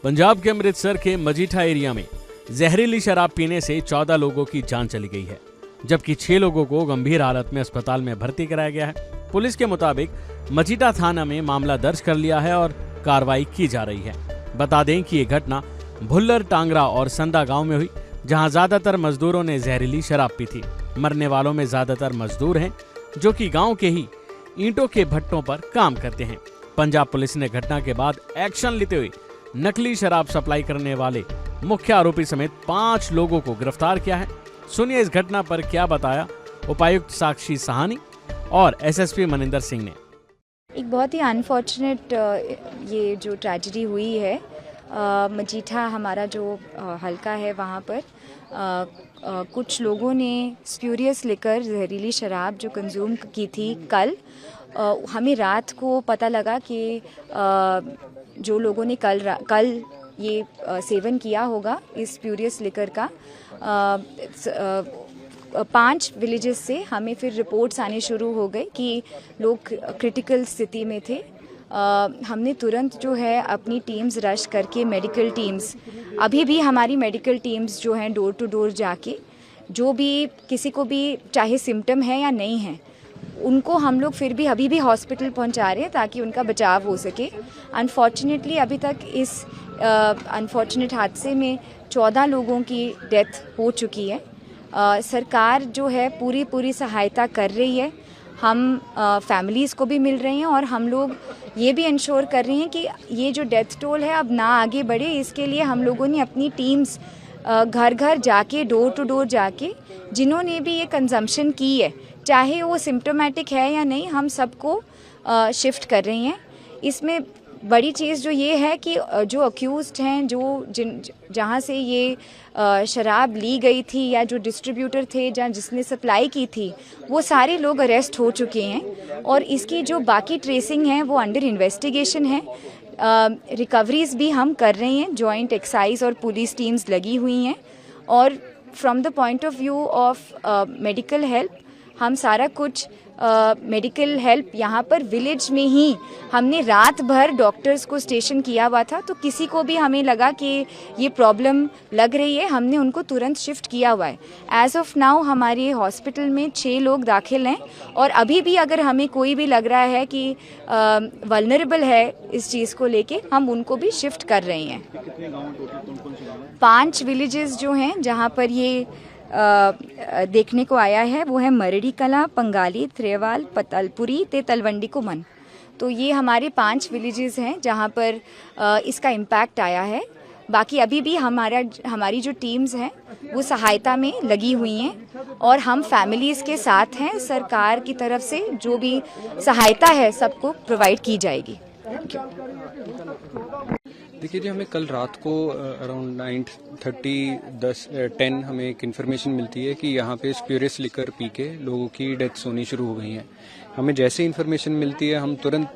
पंजाब के अमृतसर के मजीठा एरिया में जहरीली शराब पीने से 14 लोगों की जान चली गई है, जबकि 6 लोगों को गंभीर हालत में अस्पताल में भर्ती कराया गया है। पुलिस के मुताबिक मजीठा थाना में मामला दर्ज कर लिया है और कार्रवाई की जा रही है। बता दें कि ये घटना भुल्लर, टांगरा और संदा गांव में हुई, जहां ज्यादातर मजदूरों ने जहरीली शराब पी थी। मरने वालों में ज्यादातर मजदूर हैं, जो कि गांव के ही ईंटों के भट्टों पर काम करते हैं। पंजाब पुलिस ने घटना के बाद एक्शन लेते हुए नकली शराब सप्लाई करने वाले मुख्य आरोपी समेत 5 लोगों को गिरफ्तार किया है। सुनिए इस घटना पर क्या बताया उपायुक्त साक्षी सहानी और एसएसपी मनिंदर सिंह ने। एक बहुत ही अनफॉर्चुनेट ये जो ट्रेजेडी हुई है, मजीठा हमारा जो हल्का है वहाँ पर कुछ लोगों ने स्प्यूरियस लिकर जहरीली शराब जो कंज्यूम की थी कल। हमें रात को पता लगा कि जो लोगों ने कल ये सेवन किया होगा इस स्प्यूरियस लिकर का 5 विलेजेस से हमें फिर रिपोर्ट्स आने शुरू हो गए कि लोग क्रिटिकल स्थिति में थे। हमने तुरंत जो है अपनी टीम्स रश करके मेडिकल टीम्स, अभी भी हमारी मेडिकल टीम्स जो हैं डोर टू डोर जाके जो भी किसी को भी चाहे सिम्टम है या नहीं है उनको हम लोग फिर भी अभी भी हॉस्पिटल पहुंचा रहे हैं ताकि उनका बचाव हो सके। अनफॉर्चुनेटली अभी तक इस अनफॉर्चुनेट हादसे में 14 लोगों की डेथ हो चुकी है। सरकार जो है पूरी सहायता कर रही है। हम फैमिलीज़ को भी मिल रहे हैं और हम लोग ये भी इंश्योर कर रहे हैं कि ये जो डेथ टोल है अब ना आगे बढ़े। इसके लिए हम लोगों ने अपनी टीम्स घर घर जाके डोर टू डोर जाके जिन्होंने भी ये कंजम्पशन की है, चाहे वो सिम्टोमेटिक है या नहीं, हम सबको शिफ्ट कर रहे हैं। इसमें बड़ी चीज़ जो ये है कि जो अक्यूज्ड हैं, जो जहाँ से ये शराब ली गई थी या जो डिस्ट्रीब्यूटर थे जहाँ जिसने सप्लाई की थी, वो सारे लोग अरेस्ट हो चुके हैं और इसकी जो बाकी ट्रेसिंग है वो अंडर इन्वेस्टिगेशन है। रिकवरीज भी हम कर रहे हैं, जॉइंट एक्साइज और पुलिस टीम्स लगी हुई हैं और from the point of view of medical help हम सारा कुछ मेडिकल हेल्प यहाँ पर विलेज में ही हमने रात भर डॉक्टर्स को स्टेशन किया हुआ था, तो किसी को भी हमें लगा कि ये प्रॉब्लम लग रही है, हमने उनको तुरंत शिफ्ट किया हुआ है। एज ऑफ नाउ हमारे हॉस्पिटल में 6 लोग दाखिल हैं और अभी भी अगर हमें कोई भी लग रहा है कि वल्नरेबल है इस चीज़ को लेके, हम उनको भी शिफ्ट कर रहे हैं। 5 विलेजेस जो हैं जहाँ पर ये देखने को आया है वो है मरड़ी कला, पंगाली, त्रेवाल, पतलपुरी ते तलवंडी को मन। तो ये हमारे 5 विलेजेस हैं जहाँ पर इसका इम्पैक्ट आया है। बाकी अभी भी हमारी जो टीम्स हैं वो सहायता में लगी हुई हैं और हम फैमिलीज़ के साथ हैं। सरकार की तरफ से जो भी सहायता है सबको प्रोवाइड की जाएगी। देखिए जी, हमें कल रात को अराउंड 9:30 हमें एक इन्फॉर्मेशन मिलती है कि यहाँ पे स्प्यूरियस लिकर पी के लोगों की डेथ्स होनी शुरू हो गई हैं। हमें जैसे इन्फॉर्मेशन मिलती है हम तुरंत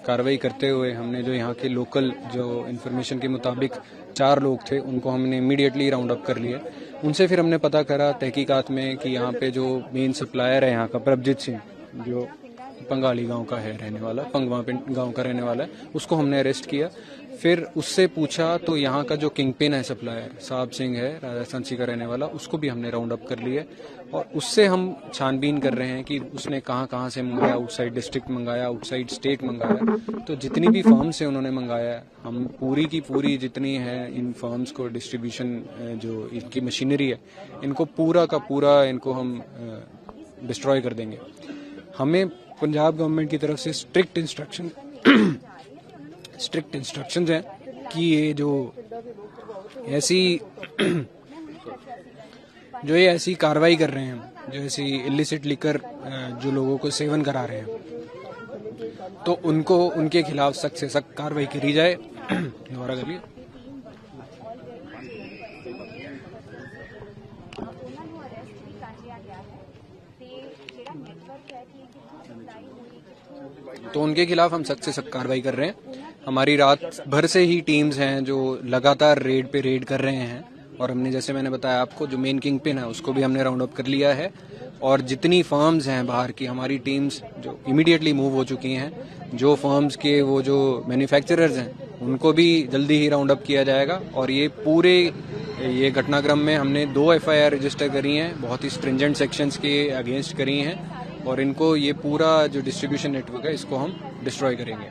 कार्रवाई करते हुए हमने जो यहाँ के लोकल जो इन्फॉर्मेशन के मुताबिक 4 लोग थे उनको हमने इमीडिएटली राउंड अप कर लिया। उनसे फिर हमने पता करा तहकीकात में कि यहाँ पे जो मेन सप्लायर है यहाँ का प्रभजीत सिंह, जो पंगाली गांव का है रहने वाला, पंगवा गांव का रहने वाला है, उसको हमने अरेस्ट किया। फिर उससे पूछा तो यहाँ का जो किंग पिन है सप्लायर साहब सिंह है, राजस्थान का रहने वाला, उसको भी हमने राउंड अप कर लिया और उससे हम छानबीन कर रहे हैं कि उसने कहाँ से मंगाया, आउटसाइड डिस्ट्रिक्ट मंगाया, आउटसाइड स्टेट मंगाया। तो जितनी भी फर्म से उन्होंने मंगाया, हम पूरी की पूरी जितनी है इन फर्म्स को डिस्ट्रीब्यूशन जो इनकी मशीनरी है इनको पूरा का पूरा इनको हम डिस्ट्रॉय कर देंगे। हमें पंजाब गवर्नमेंट की तरफ से स्ट्रिक्ट इंस्ट्रक्शंस हैं कि ये जो ऐसी कार्रवाई कर रहे हैं, जो ऐसी इलिसिट लिकर जो लोगों को सेवन करा रहे हैं, तो उनको उनके खिलाफ सख्त से सख्त कार्रवाई करी जाए। दोबारा करिए। तो उनके खिलाफ हम सख्त से सख्त कार्रवाई कर रहे हैं। हमारी रात भर से ही टीम्स हैं जो लगातार रेड पे रेड कर रहे हैं और हमने, जैसे मैंने बताया आपको, जो मेन किंग पिन है उसको भी हमने राउंड अप कर लिया है और जितनी फर्म्स हैं बाहर की हमारी टीम्स जो इमीडिएटली मूव हो चुकी हैं। जो फर्म्स के वो जो मैन्युफैक्चरर्स हैं उनको भी जल्दी ही राउंड अप किया जाएगा। और ये घटनाक्रम में हमने 2 FIR रजिस्टर करी हैं, बहुत ही स्ट्रिंजेंट सेक्शंस के अगेंस्ट करी हैं, और इनको ये पूरा जो डिस्ट्रीब्यूशन नेटवर्क है इसको हम डिस्ट्रॉय करेंगे।